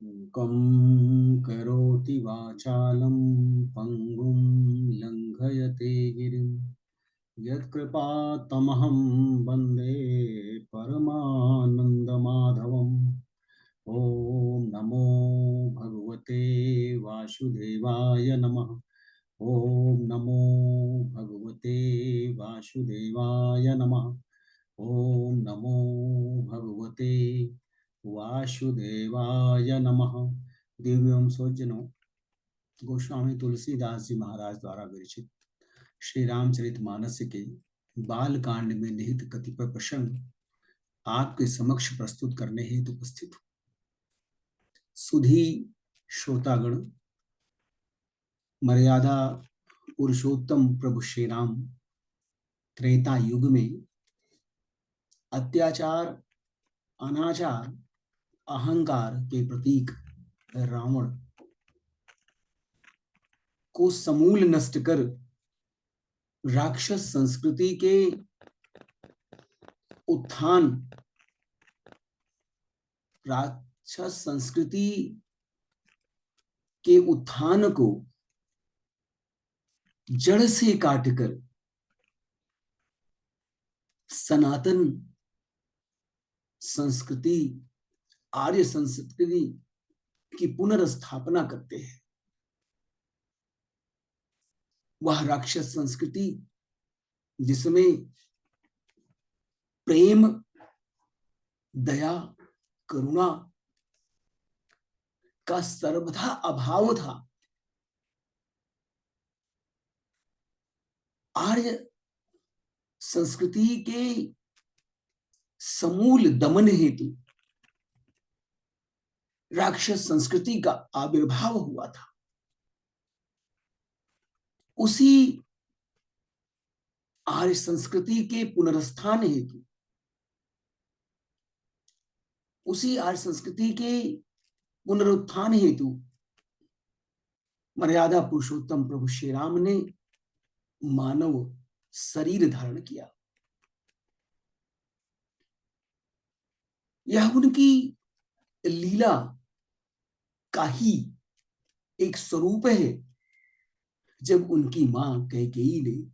मूकं करोति वाचालं पङ्गुं लङ्घयते गिरिं यत्कृपातमहं वन्दे परमानन्दमाधवम्। ॐ नमो भगवते वासुदेवाय नमः। ॐ नमो भगवते वासुदेवाय नमः। ॐ नमो भगवते वासुदेवाय नमः। दिव्यम सौजनों, गोस्वामी तुलसीदास जी महाराज द्वारा विरचित श्री रामचरितमानस के बाल कांड में निहित कतिपय प्रसंग आपके समक्ष प्रस्तुत करने हेतु उपस्थित हूं। सुधी श्रोतागण, मर्यादा पुरुषोत्तम प्रभु श्री राम त्रेता युग में अत्याचार, अनाचार, अहंकार के प्रतीक रावण को समूल नष्ट कर राक्षस संस्कृति के उत्थान, राक्षस संस्कृति के उत्थान को जड़ से काटकर सनातन संस्कृति, आर्य संस्कृति की पुनर्स्थापना करते हैं। वह राक्षस संस्कृति जिसमें प्रेम, दया, करुणा का सर्वथा अभाव था, आर्य संस्कृति के समूल दमन हेतु राक्षस संस्कृति का आविर्भाव हुआ था। उसी आर्य संस्कृति के पुनरुत्थान हेतु, उसी आर्य संस्कृति के पुनरुत्थान हेतु मर्यादा पुरुषोत्तम प्रभु श्री राम ने मानव शरीर धारण किया। यह उनकी लीला का ही एक स्वरूप है। जब उनकी मां कैकेयी ने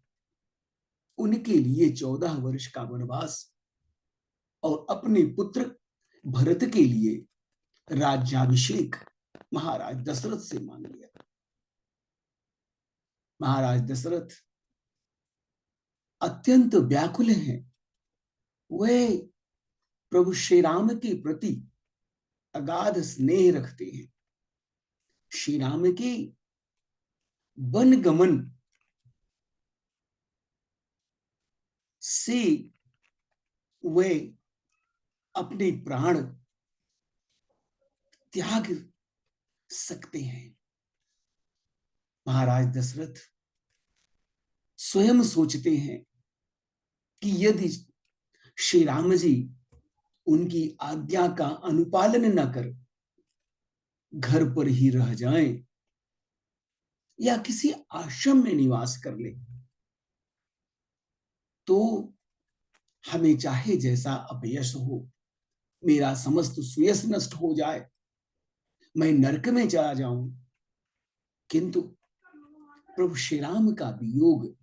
उनके लिए 14 वर्ष का वनवास और अपने पुत्र भरत के लिए राज्याभिषेक महाराज दशरथ से मांग लिया। महाराज दशरथ अत्यंत व्याकुल हैं। वे प्रभु श्री राम के प्रति अगाध स्नेह रखते हैं। श्री राम के वन गमन से वे अपने प्राण त्याग सकते हैं। महाराज दशरथ स्वयं सोचते हैं कि यदि श्री राम जी उनकी आज्ञा का अनुपालन न कर घर पर ही रह जाएं या किसी आश्रम में निवास कर ले, तो हमें चाहे जैसा अपयश हो, मेरा समस्त सुयश नष्ट हो जाए, मैं नरक में चला जाऊं, किंतु प्रभु श्री राम का वियोग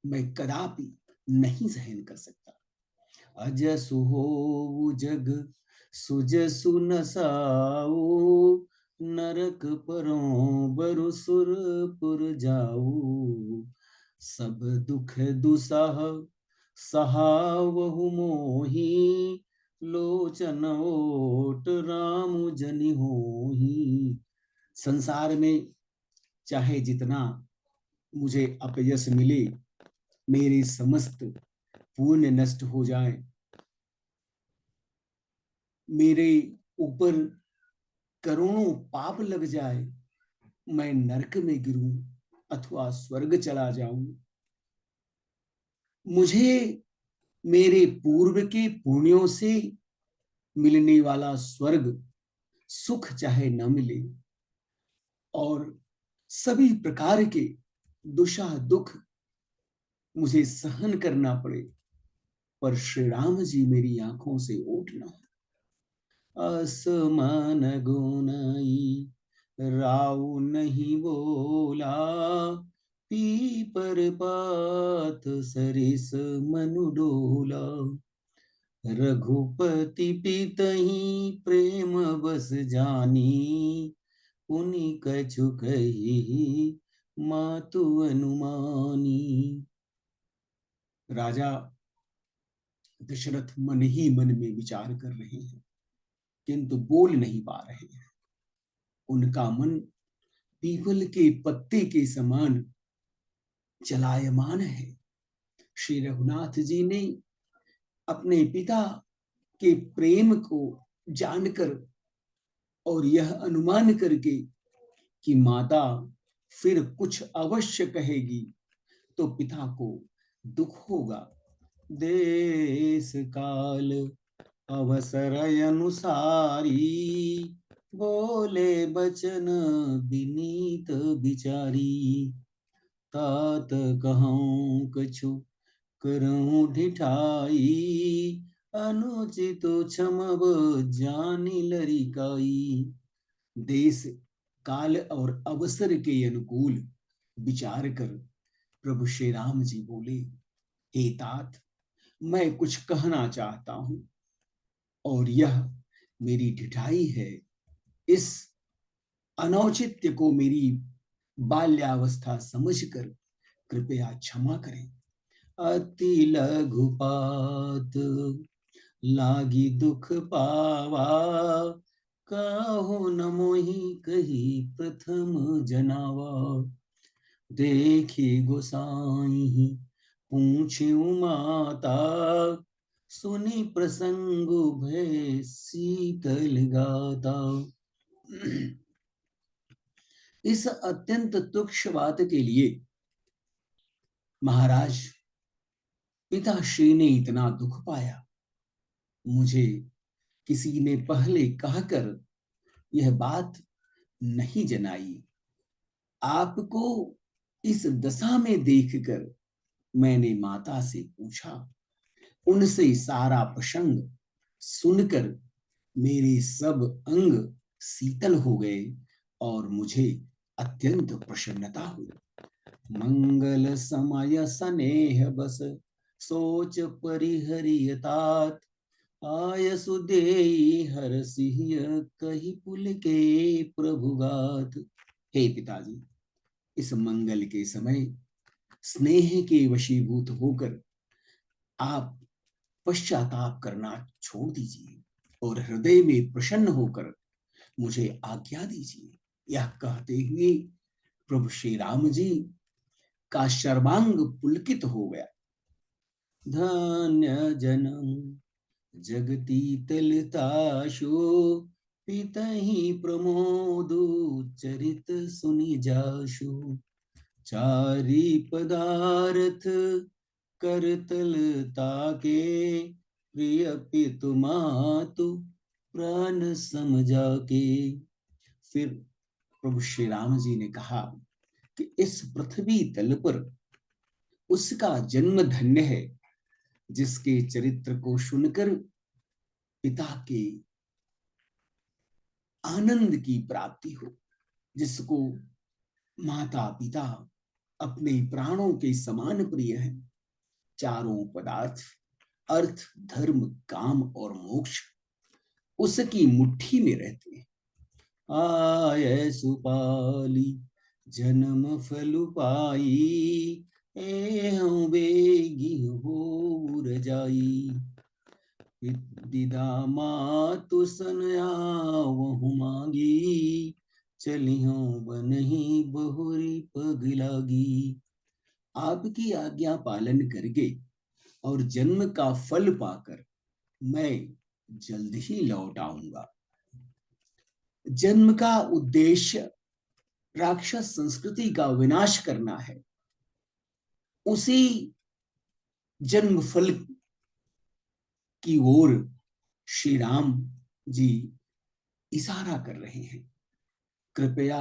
मैं कदापि नहीं सहन कर सकता। अजसु हो जग सुजसु न साऊ, नरक परों बरु सुरपुर जाऊ, सब दुख दुसह सहावहु मोही, लोचन ओट राम जनि होही। संसार में चाहे जितना मुझे अपयश मिले, मेरे समस्त पुण्य नष्ट हो जाए, मेरे ऊपर करोड़ों पाप लग जाए, मैं नरक में गिरूं अथवा स्वर्ग चला जाऊं, मुझे मेरे पूर्व के पुण्यों से मिलने वाला स्वर्ग सुख चाहे न मिले और सभी प्रकार के दुशाह दुख मुझे सहन करना पड़े, पर श्री राम जी मेरी आंखों से ओट न हो। असमान गुनाई, राव नहीं बोला, पीपर पात सरिस मनु डोला। रघुपति पितहि प्रेम बस जानी, पुनि कछु कही मातु अनुमानी। राजा दशरथ मन ही मन में विचार कर रहे हैं, किंतु बोल नहीं पा रहे हैं। उनका मन पीपल के पत्ते के समान चलायमान है। श्री रघुनाथ जी ने अपने पिता के प्रेम को जानकर और यह अनुमान करके कि माता फिर कुछ अवश्य कहेगी तो पिता को दुख होगा, देश काल अवसर अनुसारी, बोले बचन विनीत बिचारी। तात कहूँ कछु करऊं ढिठाई, अनुचित क्षमब जानी लरिकाई। देश काल और अवसर के अनुकूल विचार कर प्रभु श्री राम जी बोले, हे तात, मैं कुछ कहना चाहता हूं और यह मेरी ढिठाई है। इस अनौचित्य को मेरी बाल्यावस्था समझकर कृपया क्षमा करें। अति लघुपात लागी दुख पावा, कहो न मोहि कही प्रथम जनावा। देखी गोसाई पूछ्यु माता, सुनी प्रसंग भय शीतल गाता। इस अत्यंत तुच्छ बात के लिए महाराज पिताश्री ने इतना दुख पाया। मुझे किसी ने पहले कहकर यह बात नहीं जनाई। आपको इस दशा में देखकर मैंने माता से पूछा, उनसे सारा प्रसंग सुनकर मेरे सब अंग शीतल हो गए और मुझे अत्यंत प्रसन्नता हुई। मंगल समय स्नेह बस सोच परिहरियतात, आय सुदेई हर सिंह कही पुल के प्रभुगात। हे पिताजी, इस मंगल के समय स्नेह के वशीभूत होकर आप पश्चाताप करना छोड़ दीजिए और हृदय में प्रसन्न होकर मुझे आज्ञा दीजिए। यह कहते हुए प्रभु श्री राम जी का सर्वांग पुलकित हो गया। धन्य जनम जगती तलताशु, पितहि प्रमोदु चरित सुनि जाशु। चारि पदार्थ करतल ताके, प्रिय पितु मातु प्राण समझा के। फिर प्रभु श्री राम जी ने कहा कि इस पृथ्वी तल पर उसका जन्म धन्य है जिसके चरित्र को सुनकर पिता के आनंद की प्राप्ति हो, जिसको माता पिता अपने प्राणों के समान प्रिय है। चारों पदार्थ अर्थ धर्म काम और मोक्ष उसकी मुट्ठी में रहते हैं। आय सुपाली जन्म फल पाई, एहं बेगी हो रजाई। विदा मातु सनया वहु मांगी, चलियो बनहि बहुरी पग लागी। आपकी आज्ञा पालन करके और जन्म का फल पाकर मैं जल्द ही लौट आऊंगा। जन्म का उद्देश्य राक्षस संस्कृति का विनाश करना है। उसी जन्म फल की ओर श्री राम जी इशारा कर रहे हैं। कृपया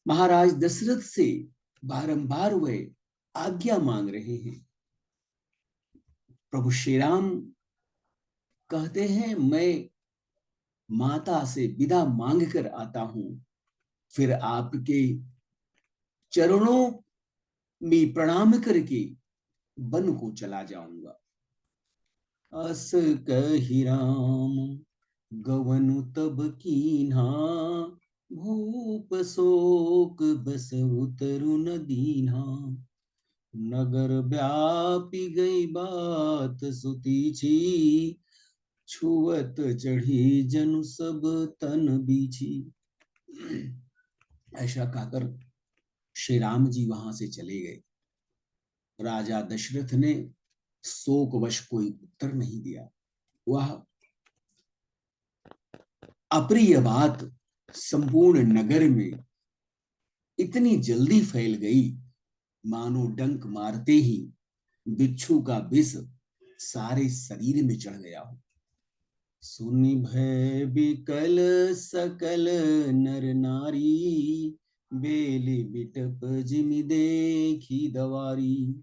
महाराज दशरथ से बारंबार वे आज्ञा मांग रहे हैं। प्रभु श्री राम कहते हैं मैं माता से विदा मांग कर आता हूं, फिर आपके चरणों में प्रणाम करके वन को चला जाऊंगा। अस कहि राम गवनु तब कीन्हा, भूप शोक बस उतरु न दीन्हा। नगर व्यापी गई बात सुती छी, छुअत चढ़ी जनु सब तन बीछी। ऐसा कहकर श्री राम जी वहां से चले गए। राजा दशरथ ने शोकवश कोई उत्तर नहीं दिया। वह अप्रिय बात संपूर्ण नगर में इतनी जल्दी फैल गई, मानो डंक मारते ही बिच्छू का विष सारे शरीर में चढ़ गया हो। सुनि भय बिकल सकल नर नारी, बेली बिटप जिमि देखी दवारी।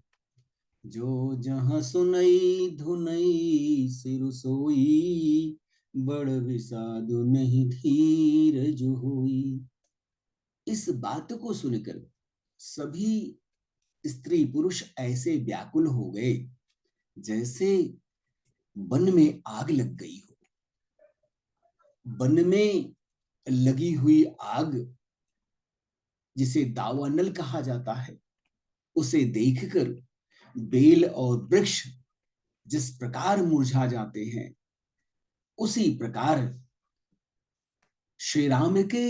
जो जहाँ सुनई धुनई सिरु सोई, बड़ विषादु नहीं धीरज होई। इस बात को सुनकर सभी स्त्री पुरुष ऐसे व्याकुल हो गए जैसे वन में आग लग गई हो। वन में लगी हुई आग, जिसे दावानल कहा जाता है, उसे देखकर बेल और वृक्ष जिस प्रकार मुरझा जाते हैं, उसी प्रकार श्री राम के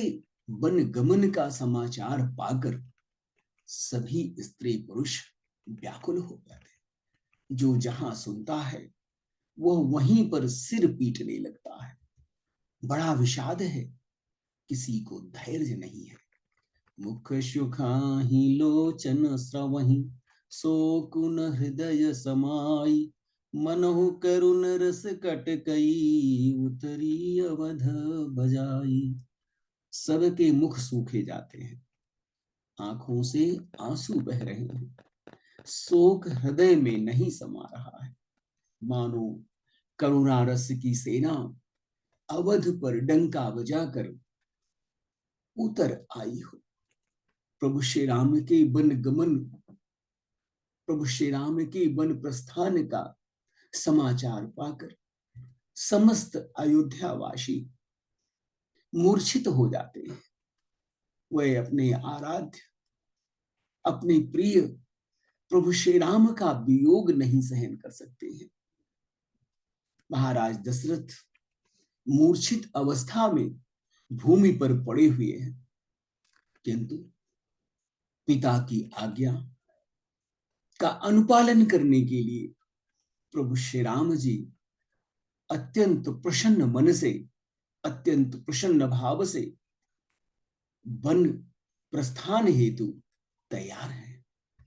वन गमन का समाचार पाकर सभी स्त्री पुरुष व्याकुल हो जाते। जो जहां सुनता है वह वहीं पर सिर पीटने लगता है। बड़ा विषाद है, किसी को धैर्य नहीं है। मुख सुखाहि लोचन स्रवहि, शोकुन हृदय समाई। मनहु करुण रस कटकई, उतरी अवध बजाई। सबके मुख सूखे जाते हैं, आंखों से आंसू बह रहे हैं, शोक हृदय में नहीं समा रहा है। मानो करुणा रस की सेना अवध पर डंका बजाकर उतर आई हो। प्रभु श्री राम के वन गमन, प्रभु श्री राम के वन प्रस्थान का समाचार पाकर समस्त अयोध्यावासी मूर्छित हो जाते हैं। वे अपने आराध्य, अपने प्रिय प्रभु श्री राम का वियोग नहीं सहन कर सकते हैं। महाराज दशरथ मूर्छित अवस्था में भूमि पर पड़े हुए हैं, किंतु पिता की आज्ञा का अनुपालन करने के लिए प्रभु श्री राम जी अत्यंत प्रसन्न मन से, अत्यंत प्रसन्न भाव से वन प्रस्थान हेतु तैयार है।